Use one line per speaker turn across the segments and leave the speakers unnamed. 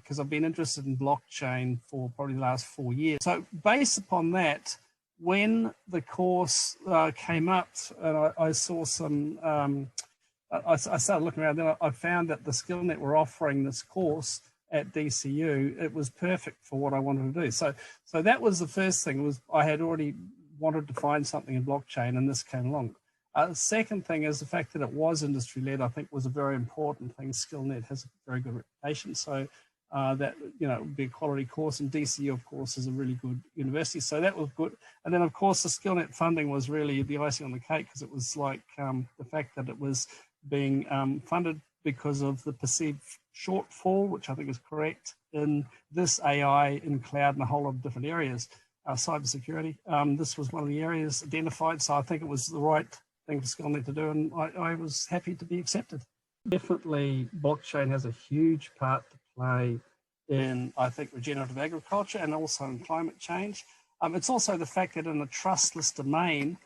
because I've been interested in blockchain for probably the last 4 years. So based upon that, when the course came up, and I saw some, I started looking around, then I found that the Skillnet were offering this course at DCU. It was perfect for what I wanted to do. So that was the first thing, was I had already wanted to find something in blockchain, and this came along. The second thing is the fact that it was industry-led, I think was a very important thing. Skillnet has a very good reputation, so that, you know, it would be a quality course, and DCU, of course, is a really good university, so that was good. And then, of course, the Skillnet funding was really the icing on the cake, because it was like the fact that it was being funded because of the perceived shortfall, which I think is correct, in this AI, in cloud, and a whole lot of different areas. Cybersecurity, this was one of the areas identified, so I think it was the right thing for Skillnet to do, and I was happy to be accepted. Definitely, blockchain has a huge part to play in, I think, regenerative agriculture and also in climate change. It's also the fact that in a trustless domain,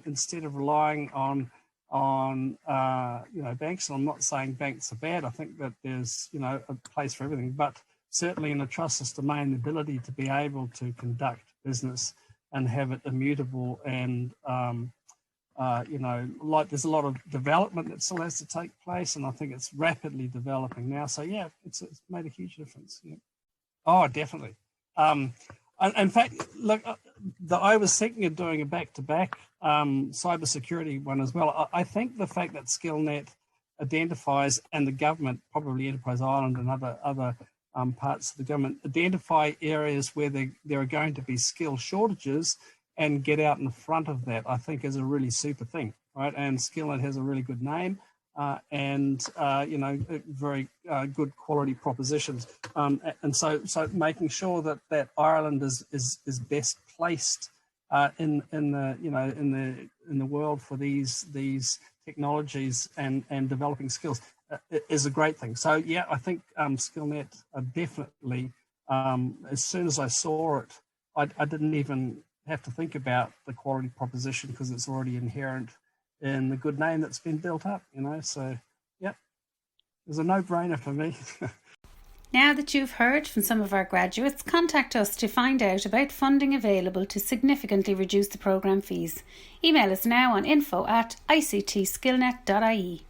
instead of relying on you know, banks, and I'm not saying banks are bad, I think that there's, you know, a place for everything, but certainly in a trustless domain, the ability to be able to conduct business and have it immutable, and you know, like, there's a lot of development that still has to take place, and I think it's rapidly developing now. So yeah, it's made a huge difference. Yeah. Oh, definitely. In fact, look, I was thinking of doing a back-to-back cybersecurity one as well. I think the fact that Skillnet identifies, and the government, probably Enterprise Ireland and other parts of the government, identify areas where there are going to be skill shortages and get out in the front of that, I think is a really super thing, right? And Skillnet has a really good name and, you know, very good quality propositions. And so making sure that Ireland is best placed in the, you know, in the world for these technologies and developing skills is a great thing. So yeah, I think Skillnet definitely, as soon as I saw it, I didn't even have to think about the quality proposition, because it's already inherent in the good name that's been built up, you know. So yeah, it was a no-brainer for me.
Now that you've heard from some of our graduates, contact us to find out about funding available to significantly reduce the programme fees. Email us now on info@ictskillnet.ie.